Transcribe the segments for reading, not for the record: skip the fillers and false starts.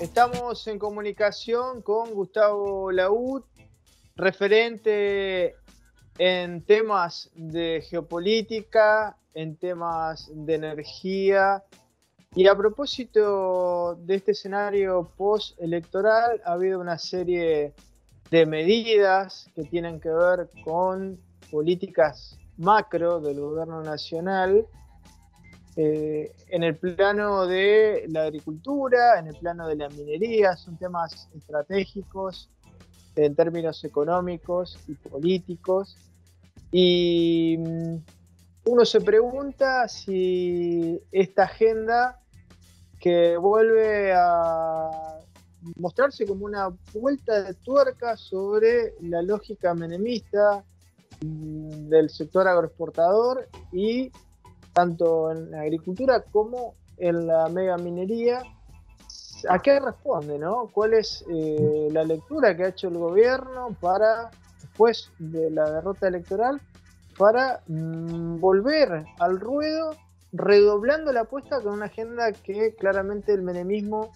Estamos en comunicación con Gustavo Laúd, referente en temas de geopolítica, en temas de energía. Y a propósito de este escenario postelectoral, ha habido una serie de medidas que tienen que ver con políticas macro del gobierno nacional, en el plano de la agricultura, en el plano de la minería. Son temas estratégicos en términos económicos y políticos. Y uno se pregunta si esta agenda, que vuelve a mostrarse como una vuelta de tuerca sobre la lógica menemista del sector agroexportador, y tanto en la agricultura como en la megaminería, ¿a qué responde, no? ¿Cuál es la lectura que ha hecho el gobierno para, después de la derrota electoral, para volver al ruedo, redoblando la apuesta con una agenda que claramente el menemismo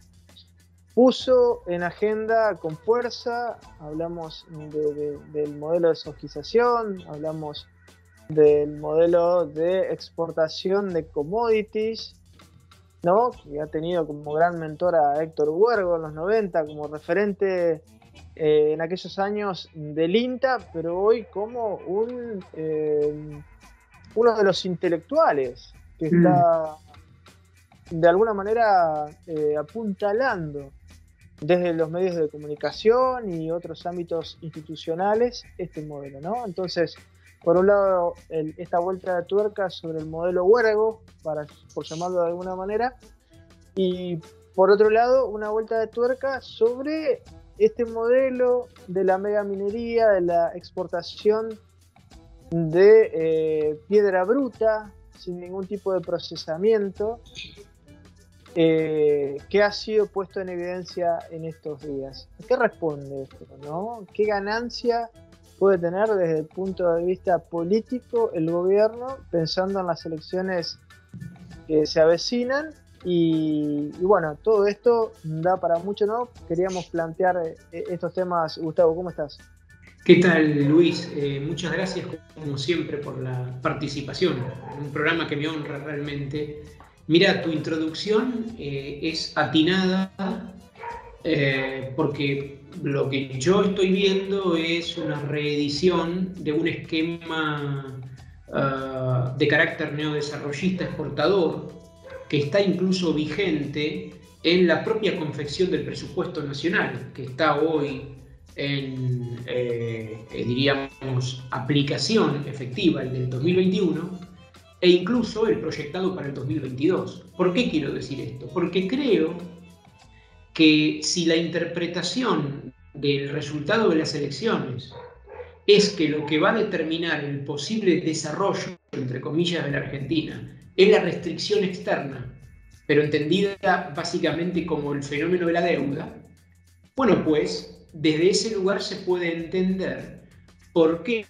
puso en agenda con fuerza? Hablamos del modelo de sojización, hablamos del modelo de exportación de commodities, ¿no? Que ha tenido como gran mentor a Héctor Huergo en los 90, como referente en aquellos años del INTA, pero hoy como uno de los intelectuales que está de alguna manera apuntalando desde los medios de comunicación y otros ámbitos institucionales este modelo, ¿no? Entonces, por un lado, esta vuelta de tuerca sobre el modelo Huergo, por llamarlo de alguna manera, y por otro lado, una vuelta de tuerca sobre este modelo de la megaminería, de la exportación de piedra bruta, sin ningún tipo de procesamiento, que ha sido puesto en evidencia en estos días. ¿A qué responde esto, no? ¿Qué ganancia puede tener desde el punto de vista político el gobierno, pensando en las elecciones que se avecinan? Y bueno, todo esto da para mucho, ¿no? Queríamos plantear estos temas. Gustavo, ¿cómo estás? ¿Qué tal, Luis? Muchas gracias, como siempre, por la participación en un programa que me honra realmente. Mira, tu introducción es atinada, porque lo que yo estoy viendo es una reedición de un esquema de carácter neodesarrollista exportador que está incluso vigente en la propia confección del presupuesto nacional, que está hoy en, diríamos, aplicación efectiva, el del 2021, e incluso el proyectado para el 2022. ¿Por qué quiero decir esto? Porque creo que si la interpretación del resultado de las elecciones es que lo que va a determinar el posible desarrollo, entre comillas, de la Argentina es la restricción externa, pero entendida básicamente como el fenómeno de la deuda, bueno, pues desde ese lugar se puede entender por qué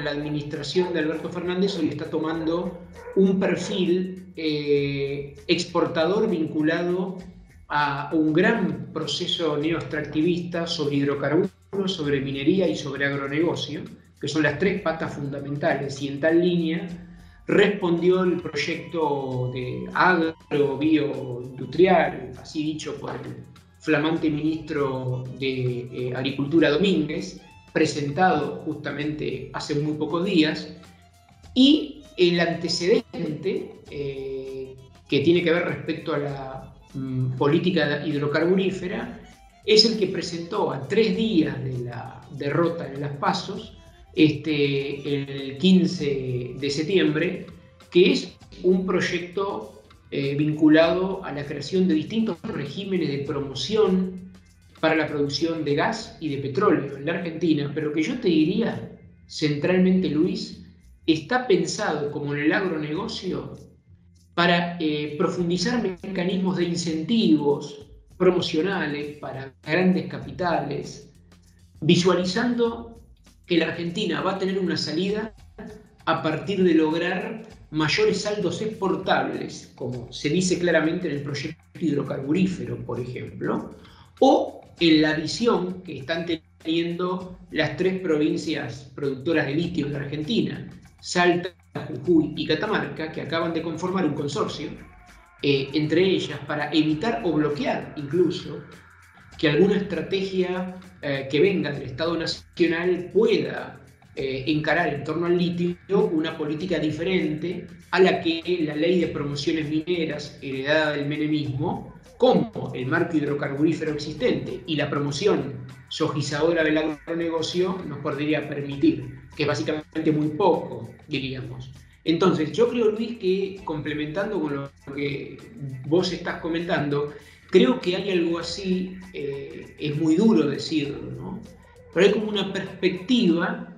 la administración de Alberto Fernández hoy está tomando un perfil exportador vinculado a un gran proceso neoextractivista sobre hidrocarburos, sobre minería y sobre agronegocio, que son las tres patas fundamentales, y en tal línea respondió el proyecto de agro-bioindustrial, así dicho por el flamante ministro de Agricultura Domínguez, presentado justamente hace muy pocos días, y el antecedente que tiene que ver respecto a la política hidrocarburífera es el que presentó a 3 días de la derrota en las PASOs, el 15 de septiembre, que es un proyecto vinculado a la creación de distintos regímenes de promoción para la producción de gas y de petróleo en la Argentina, pero que yo te diría, centralmente, Luis, está pensado como en el agronegocio para profundizar mecanismos de incentivos promocionales para grandes capitales, visualizando que la Argentina va a tener una salida a partir de lograr mayores saldos exportables, como se dice claramente en el proyecto hidrocarburífero, por ejemplo, o en la visión que están teniendo las 3 provincias productoras de litio de Argentina, Salta, Jujuy y Catamarca, que acaban de conformar un consorcio entre ellas para evitar o bloquear incluso que alguna estrategia que venga del Estado Nacional pueda encarar en torno al litio una política diferente a la que la ley de promociones mineras heredada del menemismo, como el marco hidrocarburífero existente y la promoción sojizadora del agronegocio nos podría permitir, que es básicamente muy poco, diríamos. Entonces, yo creo, Luis, que complementando con lo que vos estás comentando, creo que hay algo así, es muy duro decirlo, ¿no? Pero hay como una perspectiva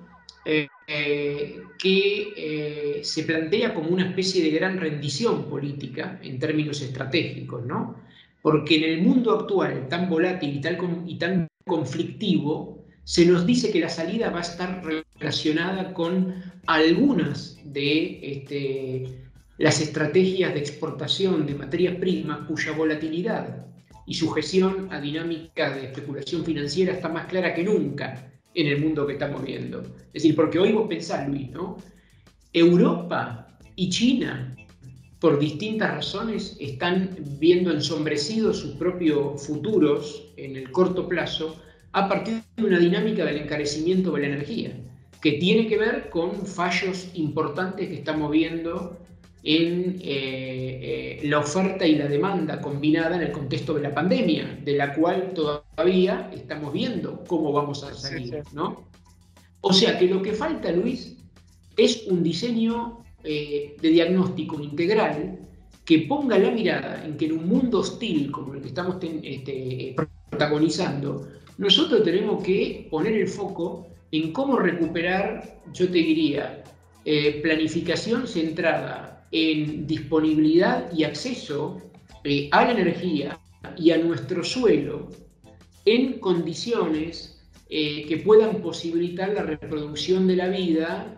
que se plantea como una especie de gran rendición política en términos estratégicos, ¿no? Porque en el mundo actual tan volátil y tan conflictivo, se nos dice que la salida va a estar relacionada con algunas de las estrategias de exportación de materias primas cuya volatilidad y sujeción a dinámicas de especulación financiera está más clara que nunca en el mundo que estamos viendo. Es decir, porque hoy vos pensás, Luis, ¿no? Europa y China, por distintas razones, están viendo ensombrecidos sus propios futuros en el corto plazo a partir de una dinámica del encarecimiento de la energía, que tiene que ver con fallos importantes que estamos viendo en la oferta y la demanda combinada en el contexto de la pandemia, de la cual todavía estamos viendo cómo vamos a salir, ¿no? O sea que lo que falta, Luis, es un diseño de diagnóstico integral que ponga la mirada en que en un mundo hostil como el que estamos protagonizando, nosotros tenemos que poner el foco en cómo recuperar, yo te diría, planificación centrada en disponibilidad y acceso a la energía y a nuestro suelo en condiciones que puedan posibilitar la reproducción de la vida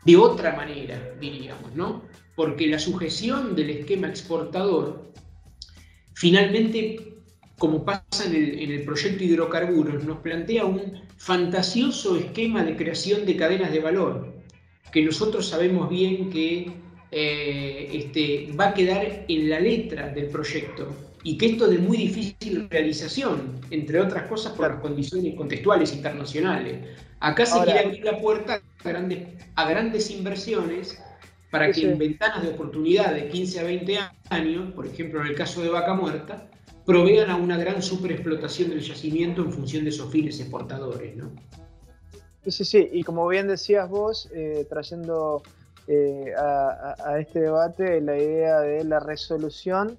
de otra manera, diríamos, ¿no? Porque la sujeción del esquema exportador, finalmente, como pasa en el proyecto hidrocarburos, nos plantea un fantasioso esquema de creación de cadenas de valor, que nosotros sabemos bien que va a quedar en la letra del proyecto y que esto es de muy difícil realización, entre otras cosas por las condiciones contextuales internacionales. Acá se quiere abrir la puerta a grandes inversiones para que en ventanas de oportunidad de 15 a 20 años, por ejemplo en el caso de Vaca Muerta, provean a una gran superexplotación del yacimiento en función de esos fines exportadores, ¿no? Sí, y como bien decías vos, trayendo a este debate la idea de la resolución,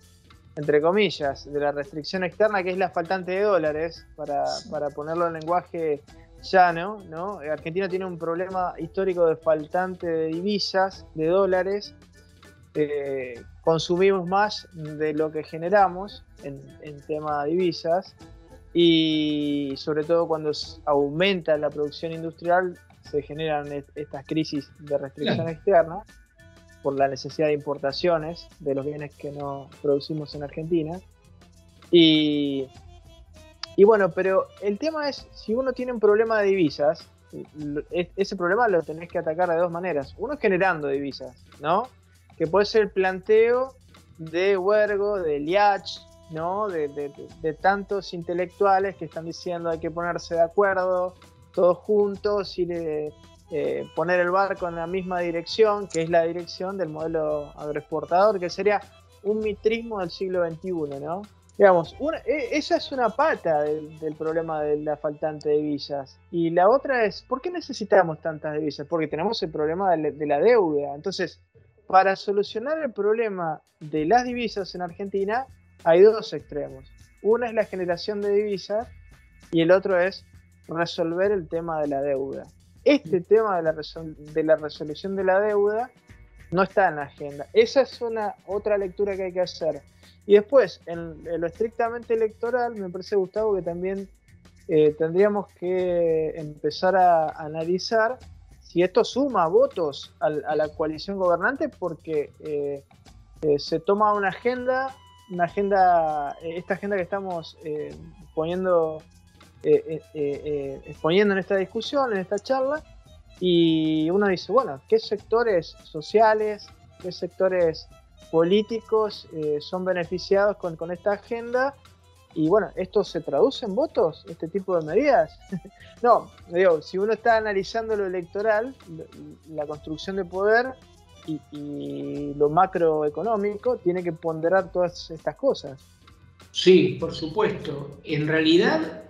entre comillas, de la restricción externa, que es la faltante de dólares, para ponerlo en lenguaje llano, ¿no? Argentina tiene un problema histórico de faltante de divisas, de dólares. Consumimos más de lo que generamos en tema de divisas, y sobre todo cuando aumenta la producción industrial se generan estas crisis de restricción externa por la necesidad de importaciones de los bienes que no producimos en Argentina. Y bueno, pero el tema es, si uno tiene un problema de divisas, ese problema lo tenés que atacar de dos maneras. Uno es generando divisas, ¿no? Que puede ser el planteo de Huergo, de Liach, ¿no? De tantos intelectuales que están diciendo hay que ponerse de acuerdo todos juntos y poner el barco en la misma dirección, que es la dirección del modelo agroexportador, que sería un mitrismo del siglo XXI, ¿no? Digamos, esa es una pata del problema de la faltante de divisas. Y la otra es, ¿por qué necesitamos tantas divisas? Porque tenemos el problema de la deuda. Entonces, para solucionar el problema de las divisas en Argentina, hay dos extremos. Uno es la generación de divisas y el otro es resolver el tema de la deuda. Este tema de la resolución de la deuda no está en la agenda. Esa es otra lectura que hay que hacer. Y después, en lo estrictamente electoral, me parece, Gustavo, que también tendríamos que empezar a analizar si esto suma votos a la coalición gobernante, porque se toma una agenda, esta agenda que estamos exponiendo en esta discusión, en esta charla, y uno dice, bueno, ¿qué sectores sociales, qué sectores políticos son beneficiados con esta agenda? Y bueno, ¿esto se traduce en votos, este tipo de medidas? No, digo, si uno está analizando lo electoral, la construcción de poder y lo macroeconómico, tiene que ponderar todas estas cosas. Sí, por supuesto. En realidad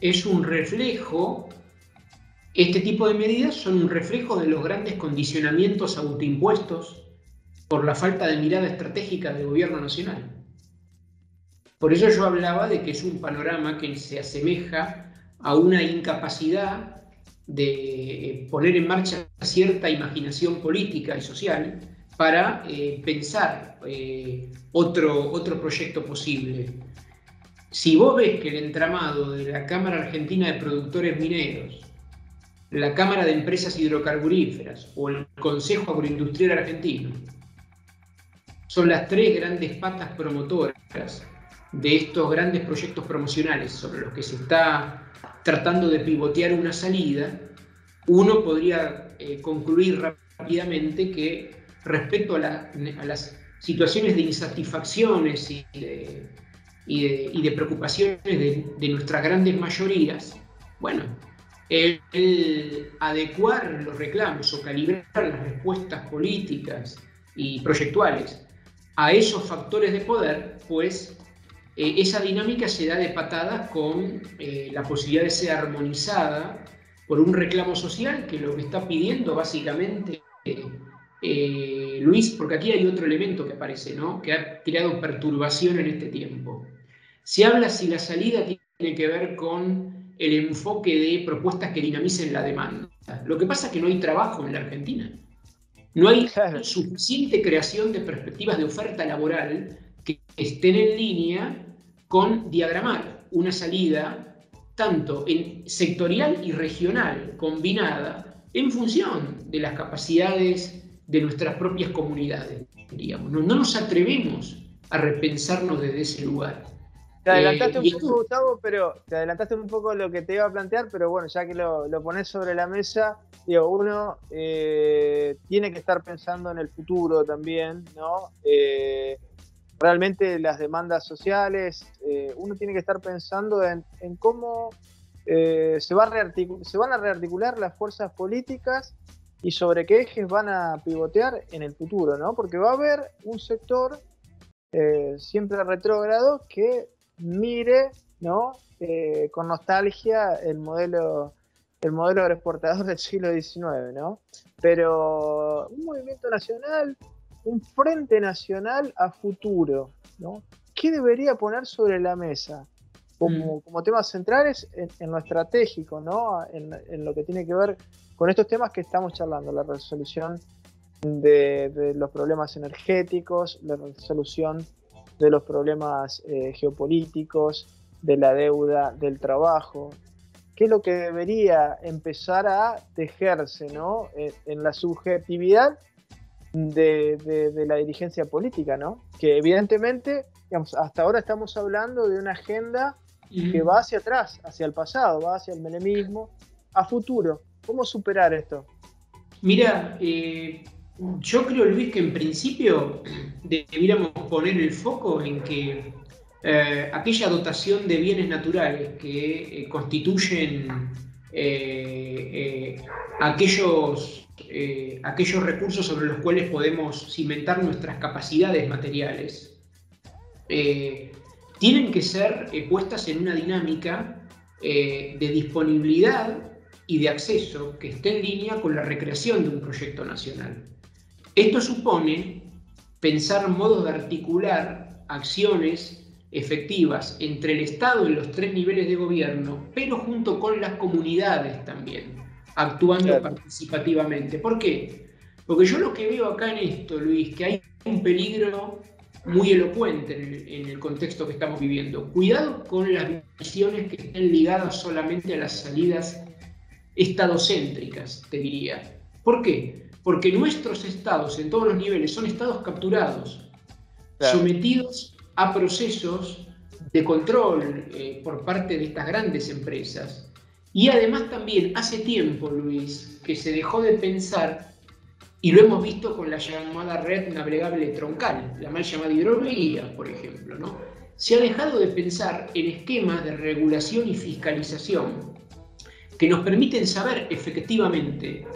es un reflejo, este tipo de medidas son un reflejo de los grandes condicionamientos autoimpuestos por la falta de mirada estratégica del gobierno nacional. Por eso yo hablaba de que es un panorama que se asemeja a una incapacidad de poner en marcha cierta imaginación política y social para pensar otro proyecto posible. Si vos ves que el entramado de la Cámara Argentina de Productores Mineros, la Cámara de Empresas Hidrocarburíferas o el Consejo Agroindustrial Argentino son las tres grandes patas promotoras de estos grandes proyectos promocionales sobre los que se está tratando de pivotear una salida, uno podría concluir rápidamente que respecto a las situaciones de insatisfacciones y de preocupaciones de nuestras grandes mayorías, bueno, el adecuar los reclamos o calibrar las respuestas políticas y proyectuales a esos factores de poder, pues esa dinámica se da de patadas con la posibilidad de ser armonizada por un reclamo social que lo que está pidiendo básicamente, Luis, porque aquí hay otro elemento que aparece, ¿no?, que ha creado perturbación en este tiempo. Se habla si la salida tiene que ver con el enfoque de propuestas que dinamicen la demanda. Lo que pasa es que no hay trabajo en la Argentina. No hay suficiente creación de perspectivas de oferta laboral que estén en línea con diagramar una salida tanto en sectorial y regional combinada en función de las capacidades de nuestras propias comunidades, digamos. No nos atrevemos a repensarnos desde ese lugar. Te adelantaste un poco, Gustavo, pero te adelantaste un poco lo que te iba a plantear, pero bueno, ya que lo pones sobre la mesa, digo, uno tiene que estar pensando en el futuro también, ¿no? Realmente las demandas sociales, uno tiene que estar pensando en cómo se van a rearticular las fuerzas políticas y sobre qué ejes van a pivotear en el futuro, ¿no? Porque va a haber un sector siempre retrógrado que mire, ¿no?, con nostalgia el modelo agroexportador del siglo XIX, ¿no? Pero un movimiento nacional, un frente nacional a futuro, ¿no? ¿Qué debería poner sobre la mesa como temas centrales en lo estratégico, ¿no?, en lo que tiene que ver con estos temas que estamos charlando, la resolución de los problemas energéticos, la resolución de los problemas geopolíticos, de la deuda, del trabajo? ¿Qué es lo que debería empezar a tejerse, ¿no?, en la subjetividad de la dirigencia política, ¿no? Que evidentemente, digamos, hasta ahora estamos hablando de una agenda que va hacia atrás, hacia el pasado, va hacia el menemismo, a futuro. ¿Cómo superar esto? Mira, yo creo, Luis, que en principio deberíamos poner el foco en que aquella dotación de bienes naturales que constituyen aquellos recursos sobre los cuales podemos cimentar nuestras capacidades materiales, tienen que ser puestas en una dinámica de disponibilidad y de acceso que esté en línea con la recreación de un proyecto nacional. Esto supone pensar modos de articular acciones efectivas entre el Estado en los tres niveles de gobierno, pero junto con las comunidades también, actuando participativamente. ¿Por qué? Porque yo lo que veo acá en esto, Luis, que hay un peligro muy elocuente en el contexto que estamos viviendo. Cuidado con las visiones que estén ligadas solamente a las salidas estadocéntricas, te diría. ¿Por qué? Porque nuestros estados en todos los niveles son estados capturados, Claro. sometidos a procesos de control por parte de estas grandes empresas. Y además también hace tiempo, Luis, que se dejó de pensar, y lo hemos visto con la llamada red navegable troncal, la mal llamada hidrovía, por ejemplo, ¿no? Se ha dejado de pensar en esquemas de regulación y fiscalización que nos permiten saber efectivamente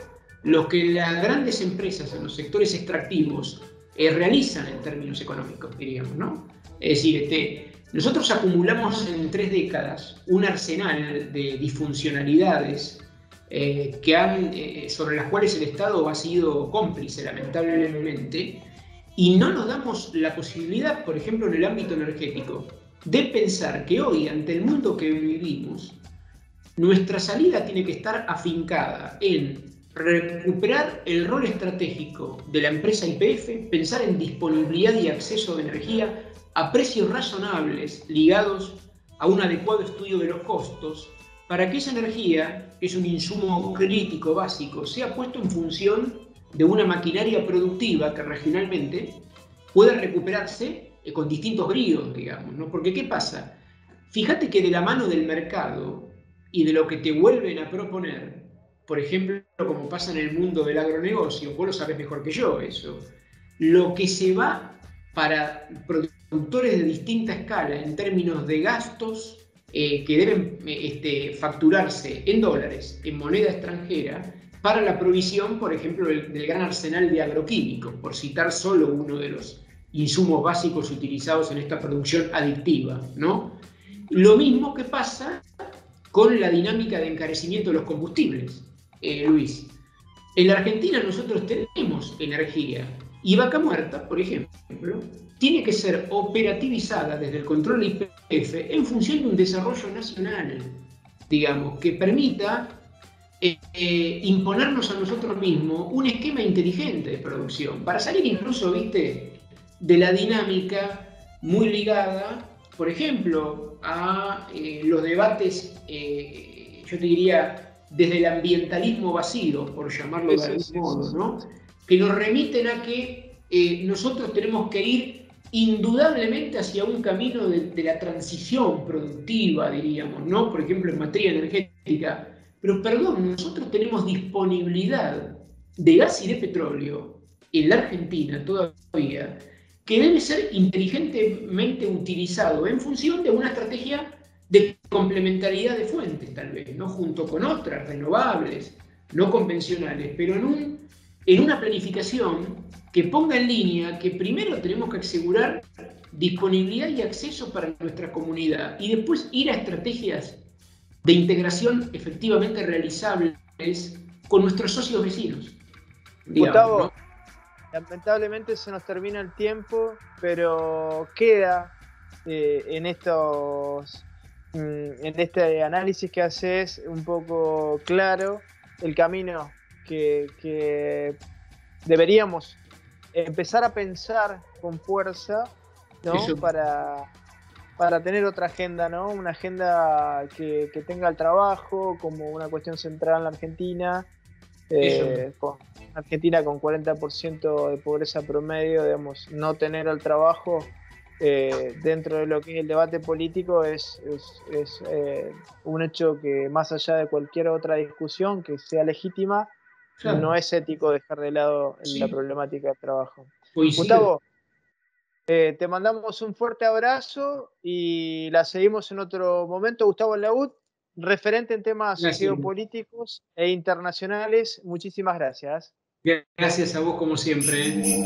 lo que las grandes empresas en los sectores extractivos realizan en términos económicos, diríamos, ¿no? Es decir, nosotros acumulamos en 3 décadas un arsenal de disfuncionalidades sobre las cuales el Estado ha sido cómplice, lamentablemente, y no nos damos la posibilidad, por ejemplo, en el ámbito energético, de pensar que hoy, ante el mundo que vivimos, nuestra salida tiene que estar afincada en recuperar el rol estratégico de la empresa YPF, pensar en disponibilidad y acceso de energía a precios razonables ligados a un adecuado estudio de los costos, para que esa energía, que es un insumo crítico básico, sea puesto en función de una maquinaria productiva que regionalmente pueda recuperarse con distintos bríos, digamos, ¿no? Porque ¿qué pasa? Fíjate que de la mano del mercado y de lo que te vuelven a proponer, por ejemplo, como pasa en el mundo del agronegocio, vos lo sabés mejor que yo eso, lo que se va para productores de distinta escala en términos de gastos que deben facturarse en dólares, en moneda extranjera, para la provisión, por ejemplo, del gran arsenal de agroquímicos, por citar solo uno de los insumos básicos utilizados en esta producción adictiva, ¿no? Lo mismo que pasa con la dinámica de encarecimiento de los combustibles, Luis. En la Argentina nosotros tenemos energía y Vaca Muerta, por ejemplo, tiene que ser operativizada desde el control YPF en función de un desarrollo nacional, digamos, que permita imponernos a nosotros mismos un esquema inteligente de producción, para salir incluso, viste, de la dinámica muy ligada, por ejemplo, a los debates, yo te diría, desde el ambientalismo vacío, por llamarlo de algún modo, ¿no? Que nos remiten a que nosotros tenemos que ir indudablemente hacia un camino de la transición productiva, diríamos, ¿no? Por ejemplo, en materia energética. Pero perdón, nosotros tenemos disponibilidad de gas y de petróleo en la Argentina todavía, que debe ser inteligentemente utilizado en función de una estrategia de complementariedad de fuentes, tal vez, ¿no? Junto con otras renovables, no convencionales, pero en una planificación que ponga en línea que primero tenemos que asegurar disponibilidad y acceso para nuestra comunidad y después ir a estrategias de integración efectivamente realizables con nuestros socios vecinos. Digamos, Gustavo, ¿no? Lamentablemente se nos termina el tiempo, pero queda en este análisis que haces un poco claro el camino que deberíamos empezar a pensar con fuerza, ¿no? Para tener otra agenda, ¿no? Una agenda que tenga el trabajo como una cuestión central en la Argentina. Argentina con 40% de pobreza promedio, digamos, no tener el trabajo dentro de lo que es el debate político es un hecho que, más allá de cualquier otra discusión que sea legítima, claro, no es ético dejar de lado la problemática del trabajo. Gustavo, te mandamos un fuerte abrazo y la seguimos en otro momento. Gustavo Laúd, referente en temas geopolíticos e internacionales. Muchísimas gracias. Gracias a vos como siempre.